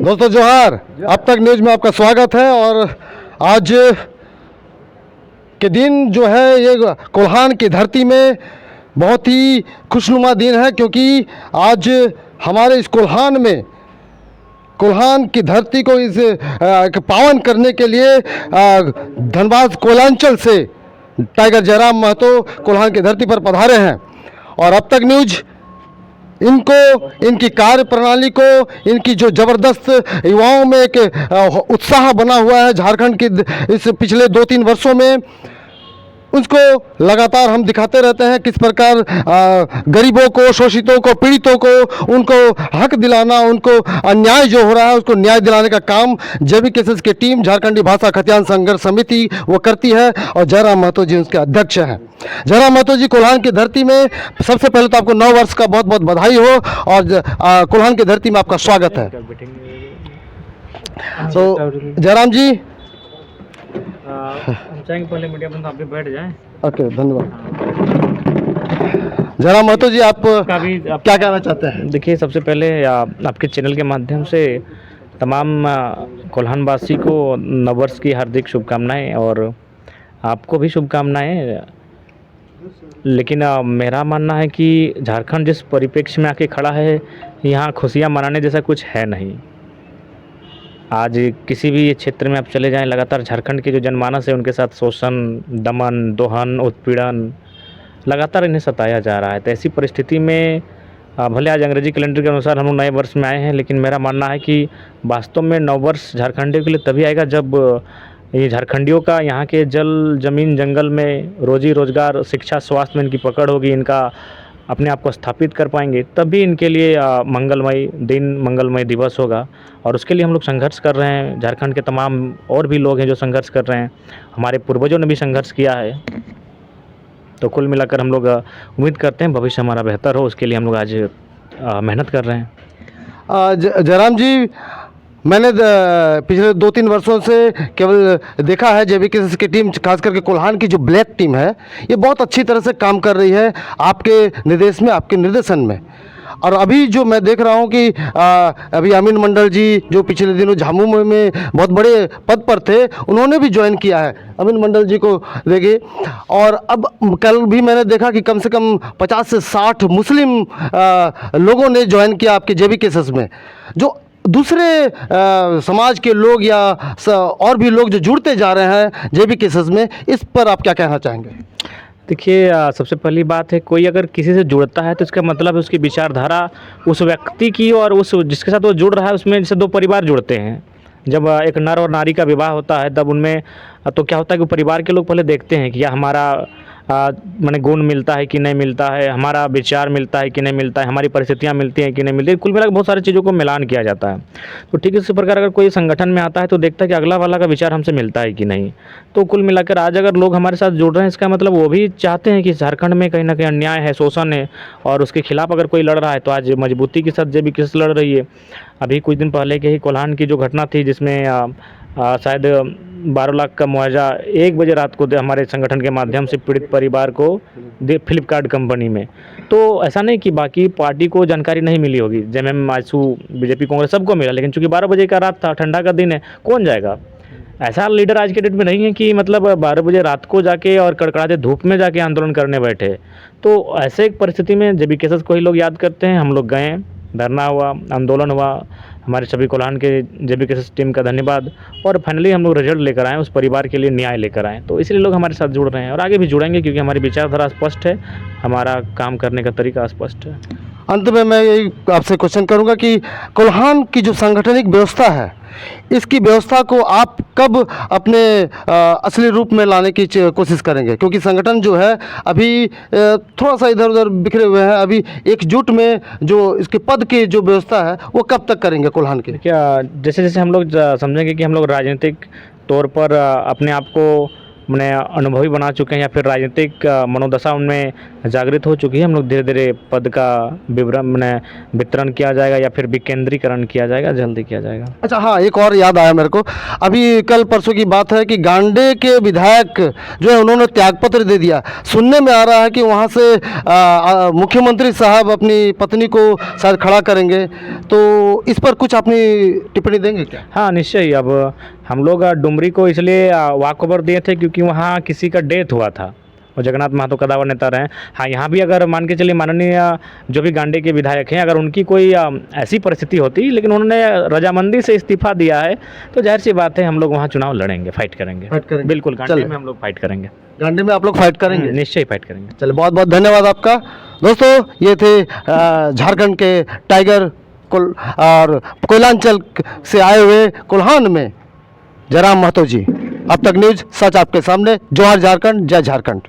दोस्तों जोहार। अब तक न्यूज़ में आपका स्वागत है। और आज के दिन जो है ये कोल्हान की धरती में बहुत ही खुशनुमा दिन है, क्योंकि आज हमारे इस कोल्हान की धरती को इस पावन करने के लिए धनबाद कोलांचल से टाइगर जयराम महतो कोल्हान की धरती पर पधारे हैं। और अब तक न्यूज़ इनको, इनकी कार्य प्रणाली को, इनकी जो ज़बरदस्त युवाओं में एक उत्साह बना हुआ है झारखंड की इस पिछले 2-3 वर्षों में, उसको लगातार हम दिखाते रहते हैं किस प्रकार गरीबों को, शोषितों को, पीड़ितों को उनको हक दिलाना, उनको अन्याय जो हो रहा है उसको न्याय दिलाने का काम JBKSS की टीम झारखंडी भाषा खतियान संघर्ष समिति वो करती है। और जयराम महतो जी उसके अध्यक्ष हैं। जयराम महतो जी, कोल्हान की धरती में सबसे पहले तो आपको 9 वर्ष का बहुत बहुत बधाई हो और कोल्हान की धरती में आपका स्वागत है। तो जयराम जी, हम चाहेंगे पहले मीडिया बंद आप भी बैठ जाएं। ओके, धन्यवाद। जयराम महतो जी, आप क्या कहना चाहते हैं? देखिए, सबसे पहले आपके चैनल के माध्यम से तमाम कोल्हानवासी को नववर्ष की हार्दिक शुभकामनाएं और आपको भी शुभकामनाएं। लेकिन मेरा मानना है कि झारखंड जिस परिप्रेक्ष्य में आके खड़ा है, यहाँ खुशियाँ मनाने जैसा कुछ है नहीं। आज किसी भी क्षेत्र में आप चले जाएं, लगातार झारखंड के जो जनमानस है उनके साथ शोषण, दमन, दोहन, उत्पीड़न लगातार इन्हें सताया जा रहा है। तो ऐसी परिस्थिति में भले आज अंग्रेजी कैलेंडर के अनुसार हम लोग नए वर्ष में आए हैं, लेकिन मेरा मानना है कि वास्तव में नव वर्ष झारखंडियों के लिए तभी आएगा जब ये झारखंडियों का यहाँ के जल, ज़मीन, जंगल में रोजी रोज़गार, शिक्षा, स्वास्थ्य में इनकी पकड़ होगी, इनका अपने आप को स्थापित कर पाएंगे, तभी इनके लिए मंगलमय दिन, मंगलमय दिवस होगा। और उसके लिए हम लोग संघर्ष कर रहे हैं। झारखंड के तमाम और भी लोग हैं जो संघर्ष कर रहे हैं। हमारे पूर्वजों ने भी संघर्ष किया है। तो कुल मिलाकर हम लोग उम्मीद करते हैं भविष्य हमारा बेहतर हो, उसके लिए हम लोग आज मेहनत कर रहे हैं। जयराम जी, मैंने पिछले 2-3 वर्षों से केवल देखा है JBKSS की टीम, खास करके कोल्हान की जो ब्लैक टीम है, ये बहुत अच्छी तरह से काम कर रही है आपके निर्देश में, आपके निर्देशन में। और अभी जो मैं देख रहा हूँ कि अभी अमीन मंडल जी जो पिछले दिनों झामू में बहुत बड़े पद पर थे, उन्होंने भी ज्वाइन किया है। अमीन मंडल जी को देखिए। और अब कल भी मैंने देखा कि कम से कम 50 से 60 मुस्लिम लोगों ने ज्वाइन किया आपके JBKSS में। जो दूसरे समाज के लोग या और भी लोग जो जुड़ते जा रहे हैं JBKSS में, इस पर आप क्या कहना चाहेंगे? देखिए, सबसे पहली बात है, कोई अगर किसी से जुड़ता है तो इसका मतलब है उसकी विचारधारा उस व्यक्ति की और उस जिसके साथ वो जुड़ रहा है उसमें जैसे 2 परिवार जुड़ते हैं। जब एक नर और नारी का विवाह होता है तब उनमें तो क्या होता है कि परिवार के लोग पहले देखते हैं कि या हमारा माने गुण मिलता है कि नहीं मिलता है, हमारा विचार मिलता है कि नहीं मिलता है, हमारी परिस्थितियाँ मिलती हैं कि नहीं मिलती है। कुल मिलाकर बहुत सारी चीज़ों को मिलान किया जाता है। तो ठीक इसी प्रकार अगर कोई संगठन में आता है तो देखता है कि अगला वाला का विचार हमसे मिलता है कि नहीं। तो कुल मिलाकर आज अगर लोग हमारे साथ जुड़ रहे हैं, इसका मतलब वो भी चाहते हैं कि झारखंड में कहीं ना कहीं अन्याय है, शोषण है, और उसके खिलाफ अगर कोई लड़ रहा है तो आज मजबूती के साथ JBKSS लड़ रही है। अभी कुछ दिन पहले के ही कोल्हान की जो घटना थी, जिसमें शायद 12 लाख का मुआवजा 1 बजे रात को हमारे संगठन के माध्यम से पीड़ित परिवार को फ्लिपकार्ट कंपनी में। तो ऐसा नहीं कि बाकी पार्टी को जानकारी नहीं मिली होगी, JMM, आजसू, BJP, कांग्रेस सबको मिला, लेकिन चूंकि 12 बजे का रात था, ठंडा का दिन है, कौन जाएगा? ऐसा लीडर आज के डेट में नहीं है कि मतलब 12 बजे रात को जाके और कड़कड़ाते धूप में जाके आंदोलन करने बैठे। तो ऐसे एक परिस्थिति में JBKSS को ही लोग याद करते हैं। हम लोग गए, धरना हुआ, आंदोलन हुआ, हमारे सभी कोल्हान के JBKSS टीम का धन्यवाद, और फाइनली हम लोग रिजल्ट लेकर आए, उस परिवार के लिए न्याय लेकर आए। तो इसलिए लोग हमारे साथ जुड़ रहे हैं और आगे भी जुड़ेंगे, क्योंकि हमारी विचारधारा स्पष्ट है, हमारा काम करने का तरीका स्पष्ट है। अंत में मैं यही आपसे क्वेश्चन करूंगा कि कोल्हान की जो सांगठनिक व्यवस्था है, इसकी व्यवस्था को आप कब अपने असली रूप में लाने की कोशिश करेंगे? क्योंकि संगठन जो है अभी थोड़ा सा इधर उधर बिखरे हुए हैं। अभी एकजुट में जो इसके पद की जो व्यवस्था है वो कब तक करेंगे कोल्हान के? क्या जैसे जैसे हम लोग समझेंगे कि हम लोग राजनीतिक तौर पर अपने आप को मैंने अनुभवी बना चुके हैं या फिर राजनीतिक मनोदशा उनमें जागृत हो चुकी है। हम लोग धीरे धीरे पद का विवरण मैंने वितरण किया जाएगा या फिर विकेंद्रीकरण किया जाएगा, जल्दी किया जाएगा। अच्छा हाँ, एक और याद आया मेरे को, अभी कल परसों की बात है कि गांडे के विधायक जो है उन्होंने त्यागपत्र दे दिया। सुनने में आ रहा है कि वहाँ से मुख्यमंत्री साहब अपनी पत्नी को शायद खड़ा करेंगे, तो इस पर कुछ अपनी टिप्पणी देंगे क्या? हाँ निश्चय ही। अब हम लोग डुमरी को इसलिए वॉकओवर दिए थे क्योंकि वहाँ किसी का डेथ हुआ था और जगन्नाथ महतो कदावर नेता रहे। हाँ यहाँ भी अगर मान के चलिए माननीय जो भी गांडे के विधायक हैं, अगर उनकी कोई ऐसी परिस्थिति होती लेकिन उन्होंने रजामंदी से इस्तीफा दिया है, तो जाहिर सी बात है हम लोग वहाँ चुनाव लड़ेंगे, फाइट करेंगे। बिल्कुल, गांडे में हम लोग फाइट करेंगे। गांडे में आप लोग फाइट करेंगे? निश्चय ही फाइट करेंगे। चलिए, बहुत बहुत धन्यवाद आपका। दोस्तों, ये थे झारखंड के टाइगर और कोयलांचल से आए हुए कोल्हान में जयराम महतो जी। अब तक न्यूज़ सच आपके सामने। जोहार झारखंड, जय झारखंड।